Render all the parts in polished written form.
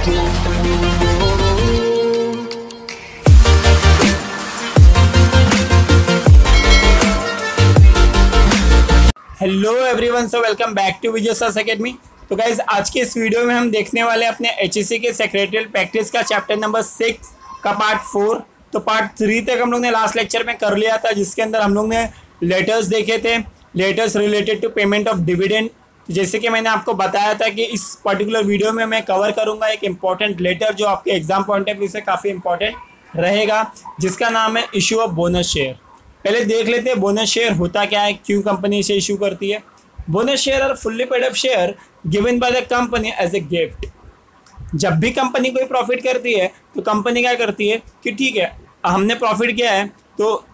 Hello everyone, so welcome back to Vijay sir's academy. तो guys आज के इस वीडियो में हम देखने वाले हैं अपने एचएससी के सेक्रेटरियल प्रैक्टिस का चैप्टर नंबर 6 का पार्ट 4। तो पार्ट 3 तक हम लोग ने लास्ट लेक्चर में कर लिया था, जिसके अंदर हम लोग ने लेटर्स देखे थे, letters related to payment of dividend. जैसे कि मैंने आपको बताया था कि इस पर्टिकुलर वीडियो में मैं कवर करूँगा एक इम्पॉर्टेंट लेटर जो आपके एग्जाम पॉइंट ऑफ व्यू से काफ़ी इंपॉर्टेंट रहेगा, जिसका नाम है इशू ऑफ बोनस शेयर। पहले देख लेते हैं बोनस शेयर होता क्या है, क्यों कंपनी इसे इशू करती है। Bonus share are fully paid up share given by the company as a gift. जब भी कंपनी कोई प्रॉफिट करती है तो कंपनी क्या करती है कि ठीक है, हमने प्रॉफिट किया है तो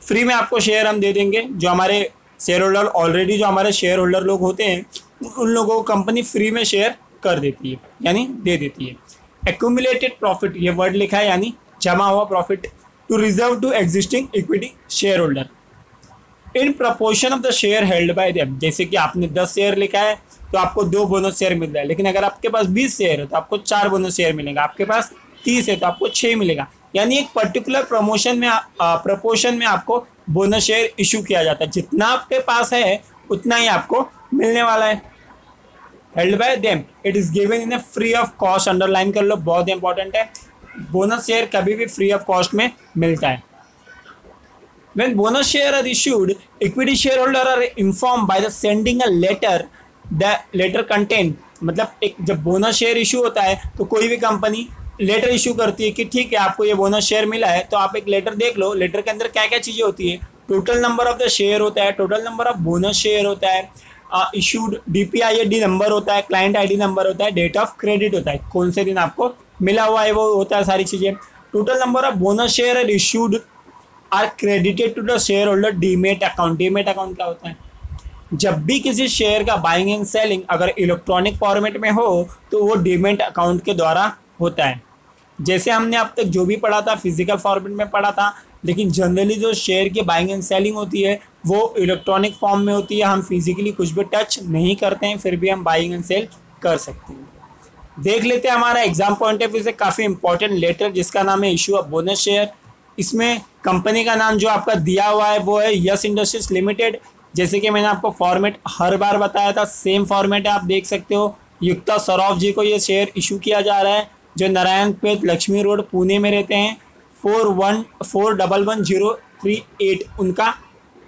फ्री में आपको शेयर हम दे देंगे। जो हमारे शेयर होल्डर ऑलरेडी जो हमारे शेयर होल्डर लोग होते हैं उन लोगों को कंपनी फ्री में शेयर कर देती है, यानी दे देती है। एक्यूमुलेटेड प्रॉफिट, ये वर्ड लिखा है, यानी जमा हुआ profit, to reserve to existing equity share holder in proportion of the share held by them. जैसे कि आपने 10 शेयर लिखा है तो आपको 2 बोनस शेयर मिल रहा है, लेकिन अगर आपके पास 20 शेयर है तो आपको 4 बोनस शेयर मिलेगा, आपके पास 30 है तो आपको 6 मिलेगा। यानी एक पर्टिकुलर प्रपोर्शन में आपको बोनस शेयर इशू किया जाता है। जितना आपके पास है उतना ही आपको मिलने वाला है। Held by them, it is given in A free of cost. Underline कर लो, बहुत इंपॉर्टेंट है। बोनस शेयर कभी भी फ्री ऑफ कॉस्ट में मिलता है। When bonus share are issued, equity shareholder are informed by the sending a letter. The letter contain, मतलब एक जब बोनस शेयर इशू होता है तो कोई भी कंपनी लेटर इशू करती है कि ठीक है आपको ये बोनस शेयर मिला है, तो आप एक लेटर देख लो। लेटर के अंदर क्या क्या चीज़ें होती है, total number of the share होता है, total number of bonus share होता है, इशूड DPID नंबर होता है, क्लाइंट ID नंबर होता है, डेट ऑफ क्रेडिट होता है, कौन से दिन आपको मिला हुआ है वो होता है, सारी चीज़ें। Total number of bonus share are issued are credited to the share holder demat account. Demat account क्या होता है, जब भी किसी शेयर का बाइंग एंड सेलिंग अगर इलेक्ट्रॉनिक फॉर्मेट में हो तो वो डीमेट अकाउंट के द्वारा होता है। जैसे हमने अब तक जो भी पढ़ा था फिजिकल फॉर्मेट में पढ़ा था, लेकिन जनरली जो शेयर की बाइंग एंड सेलिंग होती है वो इलेक्ट्रॉनिक फॉर्म में होती है। हम फिजिकली कुछ भी टच नहीं करते हैं, फिर भी हम बाइंग एंड सेल कर सकते हैं। देख लेते हैं हमारा एग्जाम पॉइंट ऑफ व्यू से काफ़ी इंपॉर्टेंट लेटर, जिसका नाम है इशू ऑफ बोनस शेयर। इसमें कंपनी का नाम जो आपका दिया हुआ है वो है यस इंडस्ट्रीज लिमिटेड। जैसे कि मैंने आपको फॉर्मेट हर बार बताया था, सेम फॉर्मेट है, आप देख सकते हो। युक्ता सौरभ जी को ये शेयर इशू किया जा रहा है, जो नारायणपेट लक्ष्मी रोड पुणे में रहते हैं। 41110338 उनका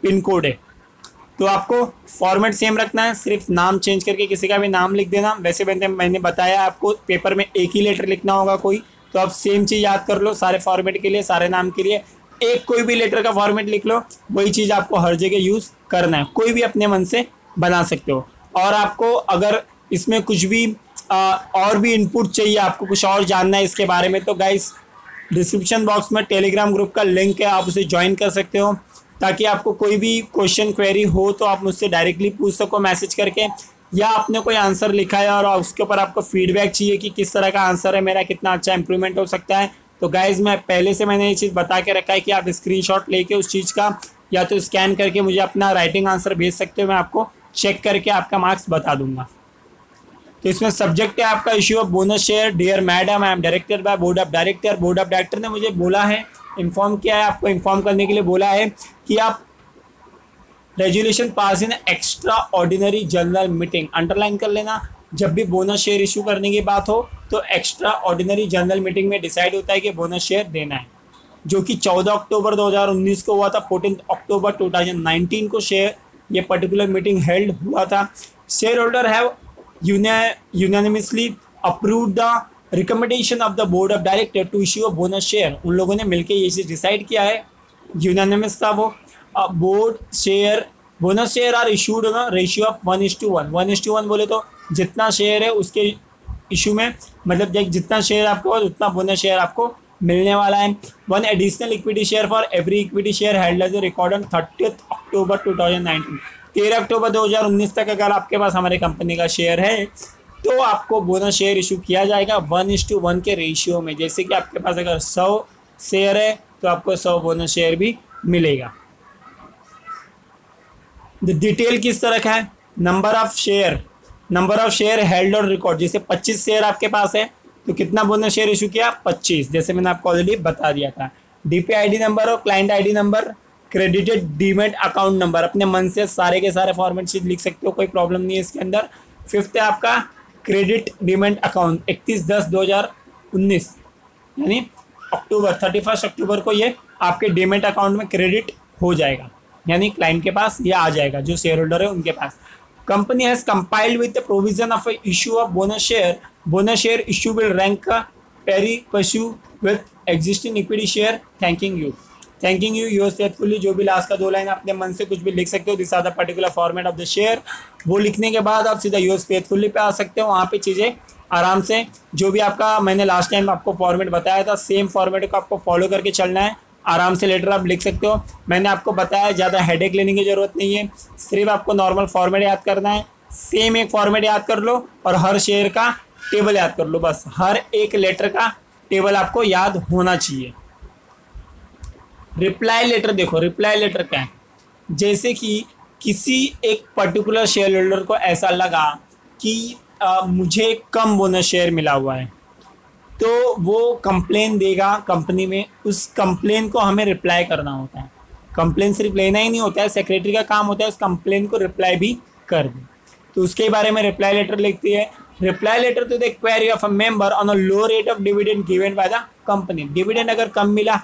पिन कोड है। तो आपको फॉर्मेट सेम रखना है, सिर्फ नाम चेंज करके किसी का भी नाम लिख देना। वैसे मैंने बताया आपको पेपर में एक ही लेटर लिखना होगा कोई, तो आप सेम चीज़ याद कर लो सारे फॉर्मेट के लिए, सारे नाम के लिए। एक कोई भी लेटर का फॉर्मेट लिख लो, वही चीज़ आपको हर जगह यूज़ करना है, कोई भी अपने मन से बना सकते हो। और आपको अगर इसमें कुछ भी और भी इनपुट चाहिए, आपको कुछ और जानना है इसके बारे में, तो गाइस डिस्क्रिप्शन बॉक्स में टेलीग्राम ग्रुप का लिंक है, आप उसे ज्वाइन कर सकते हो, ताकि आपको कोई भी क्वेश्चन क्वेरी हो तो आप मुझसे डायरेक्टली पूछ सको मैसेज करके, या आपने कोई आंसर लिखा है और उसके ऊपर आपको फीडबैक चाहिए कि किस तरह का आंसर है मेरा, कितना अच्छा इंप्रूवमेंट हो सकता है। तो गाइज़ मैं पहले से मैंने ये चीज़ बता के रखा है कि आप स्क्रीनशॉट लेके उस चीज़ का या तो स्कैन करके मुझे अपना राइटिंग आंसर भेज सकते हो, मैं आपको चेक करके आपका मार्क्स बता दूंगा। तो इसमें सब्जेक्ट है आपका issue of bonus share. Dear madam, I am directed by board of director. Board of director ने मुझे बोला है, इन्फॉर्म किया है, आपको इन्फॉर्म करने के लिए बोला है कि आप resolution pass in extraordinary general meeting. Underline कर लेना, जब भी बोनस शेयर इशू करने की बात हो तो एक्स्ट्रा ऑर्डिनरी जनरल मीटिंग में डिसाइड होता है कि बोनस शेयर देना है, जो कि 14 अक्टूबर 2019 को हुआ था। 14 अक्टूबर 2019 को ये पर्टिकुलर मीटिंग हेल्ड हुआ था। Share holder have unanimously approved the recommendation of the board of director to issue a bonus share. उन लोगों ने मिलकर ये चीज़ डिसाइड किया है, यूनानिमस था वो। Board share bonus share are issued ना रेशियो ऑफ 1:1। 1:1 बोले तो जितना शेयर है उसके इशू में, मतलब जितना शेयर आपको उतना बोनस शेयर आपको मिलने वाला है। 1 additional equity share for every equity share held as a record on 30 October 2019। 13 अक्टूबर 2019 तक अगर आपके पास हमारे कंपनी का शेयर है तो आपको बोनस शेयर इशू किया जाएगा 1:1 के रेशियो में। जैसे कि आपके पास अगर 100 शेयर है तो आपको 100 बोनस शेयर भी मिलेगा। डिटेल किस तरह का है, नंबर ऑफ शेयर हेल्ड और रिकॉर्ड। जैसे 25 शेयर आपके पास है तो कितना बोनस शेयर इशू किया? 25, जैसे मैंने आपको ऑलरेडी बता दिया था। डीपी आईडी नंबर और client ID number, credited demat account number, अपने मन से सारे के सारे फॉर्मेट शीट लिख सकते हो, कोई प्रॉब्लम नहीं है इसके अंदर। फिफ्थ है आपका क्रेडिट डीमेट अकाउंट 31/10/2019, यानी अक्टूबर 31 अक्टूबर को ये आपके डीमेट अकाउंट में क्रेडिट हो जाएगा, यानी क्लाइंट के पास ये आ जाएगा, जो शेयर होल्डर है उनके पास। Company has compiled with the provision of issue of bonus share issue will rank pari passu with existing equity share. Thanking you yours faithfully. जो भी लास्ट का 2 लाइन अपने मन से कुछ भी लिख सकते हो, this are the particular format of the share. वो लिखने के बाद आप सीधा योर्स फेथफुली पे आ सकते हो। वहाँ पे चीज़ें आराम से, जो भी आपका मैंने लास्ट टाइम आपको फॉर्मेट बताया था, सेम फॉर्मेट को आपको फॉलो करके चलना है। आराम से लेटर आप लिख सकते हो। मैंने आपको बताया ज़्यादा हेडेक लेने की ज़रूरत नहीं है, सिर्फ आपको नॉर्मल फॉर्मेट याद करना है। सेम एक फॉर्मेट याद कर लो और हर शेयर का टेबल याद कर लो, बस हर एक लेटर का टेबल आपको याद होना चाहिए। रिप्लाई लेटर देखो, रिप्लाई लेटर क्या है? जैसे कि किसी एक पर्टिकुलर शेयर होल्डर को ऐसा लगा कि मुझे कम बोनस शेयर मिला हुआ है, तो वो कंप्लेन देगा कंपनी में। उस कंप्लेन को हमें रिप्लाई करना होता है। कंप्लेन सिर्फ लेना ही नहीं होता है, सेक्रेटरी का काम होता है उस कंप्लेन को रिप्लाई भी कर दे। तो उसके बारे में रिप्लाई लेटर लिखती है। Reply letter to the query of a member on a low rate of dividend given by the company. Dividend अगर कम मिला,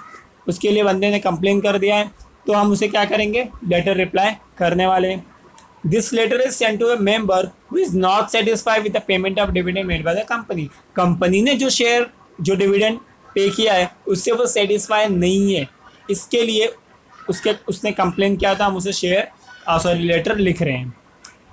उसके लिए बंदे ने कंप्लेन कर दिया है, तो हम उसे क्या करेंगे? लेटर रिप्लाई करने वाले हैं। This letter is sent to a member who is not satisfied with the payment of dividend made by the company. Company ने जो डिविडेंड पे किया है उससे वो सेटिस्फाई नहीं है, इसके लिए उसने कंप्लेन किया था, हम उसे लेटर लिख रहे हैं।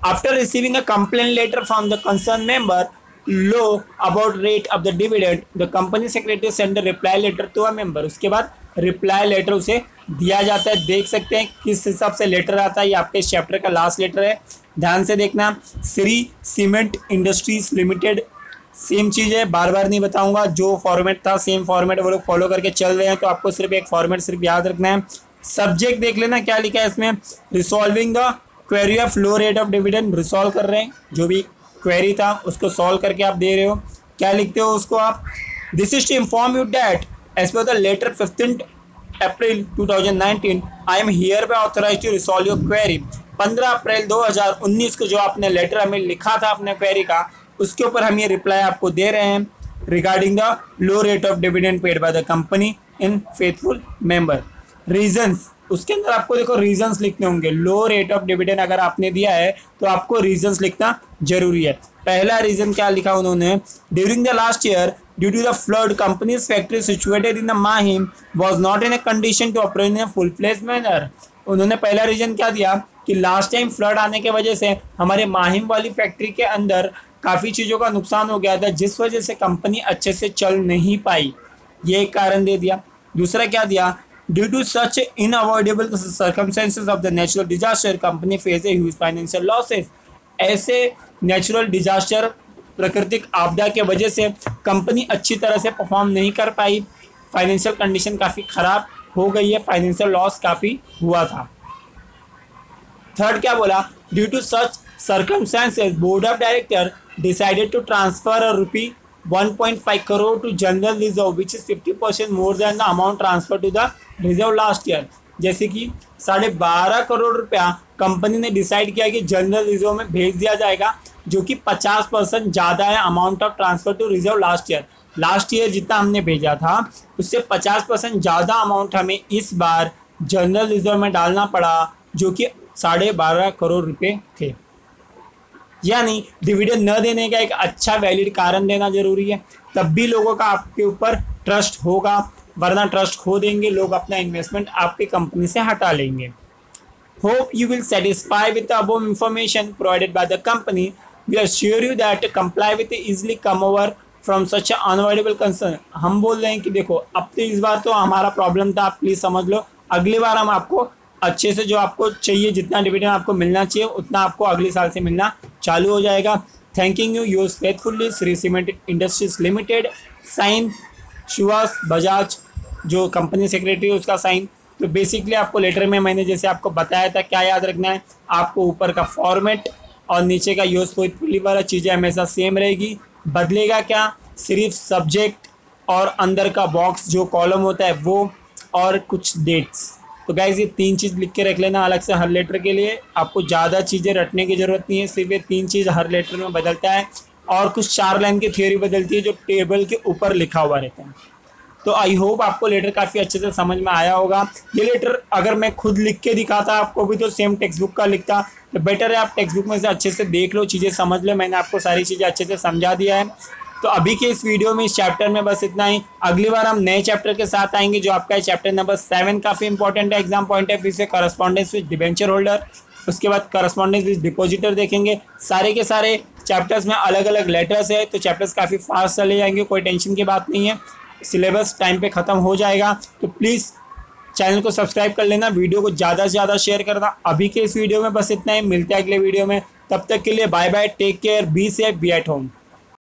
After receiving a complain letter from the concern member low about rate of the dividend, the company secretary send the reply letter to a member. उसके बाद रिप्लाई लेटर उसे दिया जाता है। देख सकते हैं किस हिसाब से लेटर आता है। ये आपके इस चैप्टर का लास्ट लेटर है, ध्यान से देखना। Shree cement industries limited, same चीज़ है, बार बार नहीं बताऊंगा। जो फॉर्मेट था सेम फॉर्मेट वो लोग फॉलो करके चल रहे हैं, तो आपको सिर्फ एक फॉर्मेट सिर्फ याद रखना है। सब्जेक्ट देख लेना क्या लिखा है इसमें, resolving the query of low rate of dividend. Resolve कर रहे हैं, जो भी क्वेरी था उसको सॉल्व करके आप दे रहे हो। क्या लिखते हो उसको आप? This is to inform you that as per the letter 15 April 2019 I am hereby authorised to resolve your query. 15 अप्रैल 2019 को जो आपने लेटर हमें लिखा था अपने क्वेरी का, उसके ऊपर हम ये रिप्लाई आपको दे रहे हैं regarding the low rate of dividend paid by the company in faithful member. Reasons, उसके अंदर आपको देखो रीजंस लिखने होंगे। लो रेट ऑफ डिविडेंड अगर आपने दिया है तो आपको रीजंस लिखना जरूरी है। पहला रीजन क्या लिखा उन्होंने? During the last year due to the flood company's factory situated in the Mahim was not in a condition to operate in a full fledge manner. उन्होंने पहला रीजन क्या दिया कि लास्ट टाइम फ्लड आने के वजह से हमारे माहिम वाली फैक्ट्री के अंदर काफ़ी चीज़ों का नुकसान हो गया था, जिस वजह से कंपनी अच्छे से चल नहीं पाई। ये एक कारण दे दिया। दूसरा क्या दिया? Due to such unavoidable circumstances of the natural disaster company face a huge financial losses. ऐसे नेचुरल डिजास्टर, प्राकृतिक आपदा के वजह से कंपनी अच्छी तरह से परफॉर्म नहीं कर पाई, फाइनेंशियल कंडीशन काफ़ी ख़राब हो गई है, फाइनेंशियल लॉस काफ़ी हुआ था। थर्ड क्या बोला? Due to such circumstances board of director decided to transfer a rupee 1.5 crore to general reserve which is 50% more than the amount transferred to the reserve last year। जैसे कि 12.5 करोड़ रुपया company ने decide किया कि general reserve में भेज दिया जाएगा, जो कि 50% ज़्यादा है amount of transfer to reserve last year. Last year जितना हमने भेजा था उससे 50% ज़्यादा अमाउंट हमें इस बार जनरल रिजर्व में डालना पड़ा, जो कि 12.5 करोड़ रुपये थे। यानी डिविडेंड न देने का एक अच्छा वैलिड कारण देना जरूरी है, तब भी लोगों का आपके ऊपर ट्रस्ट होगा, वरना ट्रस्ट खो देंगे लोग, अपना इन्वेस्टमेंट आपकी कंपनी से हटा लेंगे। Hope you will satisfy with the above information provided by the company. We assure you that comply with easily come over from such unavoidable concern. हम बोल रहे हैं कि देखो अब तो इस बार तो हमारा प्रॉब्लम था, आप प्लीज़ समझ लो, अगली बार हम आपको अच्छे से जो आपको चाहिए, जितना डिविडेंड आपको मिलना चाहिए उतना आपको अगले साल से मिलना चालू हो जाएगा। Thanking you yours faithfully Shri cement industries limited. Sign Subhash Bajaj, जो कंपनी सेक्रेटरी है उसका साइन। तो बेसिकली आपको लेटर में मैंने जैसे आपको बताया था क्या याद रखना है, आपको ऊपर का फॉर्मेट और नीचे का योर्स फेथफुली वाला चीज़ें हमेशा सेम रहेगी। बदलेगा क्या? सिर्फ सब्जेक्ट और अंदर का बॉक्स जो कॉलम होता है वो, और कुछ डेट्स। तो गाइज ये 3 चीज़ लिख के रख लेना अलग से हर लेटर के लिए। आपको ज़्यादा चीज़ें रटने की ज़रूरत नहीं है, सिर्फ ये 3 चीज़ हर लेटर में बदलता है, और कुछ 4 लाइन की थ्योरी बदलती है जो टेबल के ऊपर लिखा हुआ रहता है। तो आई होप आपको लेटर काफ़ी अच्छे से समझ में आया होगा। ये लेटर अगर मैं खुद लिख के दिखाता आपको भी तो सेम टेक्स्ट बुक का लिखता, तो बेटर है आप टेक्स्ट बुक में से अच्छे से देख लो, चीज़ें समझ लो। मैंने आपको सारी चीज़ें अच्छे से समझा दिया है। तो अभी के इस वीडियो में इस चैप्टर में बस इतना ही। अगली बार हम नए चैप्टर के साथ आएंगे जो आपका है चैप्टर नंबर 7। काफ़ी इंपॉर्टेंट है एग्जाम पॉइंट ऑफ व्यू से। करस्पॉन्डेंस विद डिबेंचर होल्डर, उसके बाद करस्पॉन्डेंस विद डिपॉजिटर देखेंगे। सारे के सारे चैप्टर्स में अलग अलग लेटर्स है, तो चैप्टर्स काफ़ी फास्ट चले जाएंगे, कोई टेंशन की बात नहीं है। सिलेबस टाइम पे ख़त्म हो जाएगा। तो प्लीज़ चैनल को सब्सक्राइब कर लेना, वीडियो को ज़्यादा से ज़्यादा शेयर करना। अभी के इस वीडियो में बस इतना ही, मिलते हैं अगले वीडियो में। तब तक के लिए bye bye, take care, be safe, be at home.